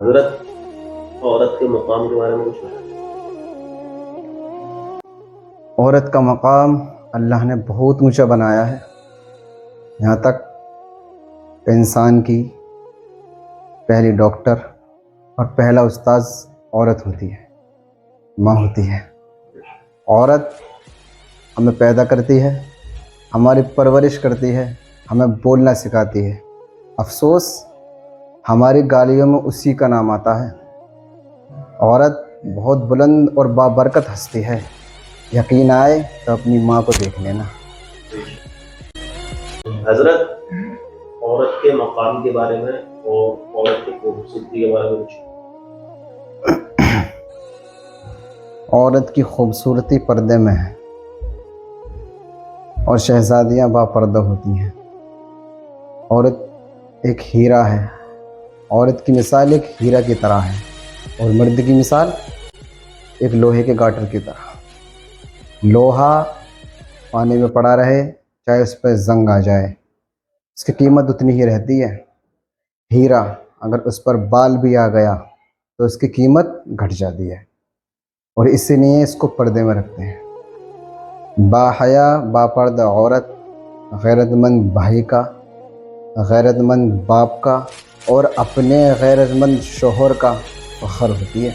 حضرت عورت کے مقام کے بارے میں کچھ بتائیں۔ عورت کا مقام اللہ نے بہت اونچا بنایا ہے، یہاں تک انسان کی پہلی ڈاکٹر اور پہلا استاذ عورت ہوتی ہے، ماں ہوتی ہے۔ عورت ہمیں پیدا کرتی ہے، ہماری پرورش کرتی ہے، ہمیں بولنا سکھاتی ہے۔ افسوس ہماری گالیوں میں اسی کا نام آتا ہے۔ عورت بہت بلند اور بابرکت ہستی ہے، یقین آئے تو اپنی ماں کو دیکھ لینا۔ حضرت عورت کے مقام کے بارے میں اور عورت کی خوبصورتی کے بارے میں کچھ۔ عورت کی خوبصورتی پردے میں ہے اور شہزادیاں باپردہ ہوتی ہیں۔ عورت ایک ہیرا ہے، عورت کی مثال ایک ہیرا کی طرح ہے، اور مرد کی مثال ایک لوہے کے گاٹر کی طرح۔ لوہا پانی میں پڑا رہے چاہے اس پہ زنگ آ جائے، اس کی قیمت اتنی ہی رہتی ہے۔ ہیرا اگر اس پر بال بھی آ گیا تو اس کی قیمت گھٹ جاتی ہے، اور اسی لیے اس کو پردے میں رکھتے ہیں۔ باحیا باپردہ عورت غیرت مند بھائی کا، غیرت مند باپ کا اور اپنے غیرت مند شوہر کا فخر ہوتی ہے۔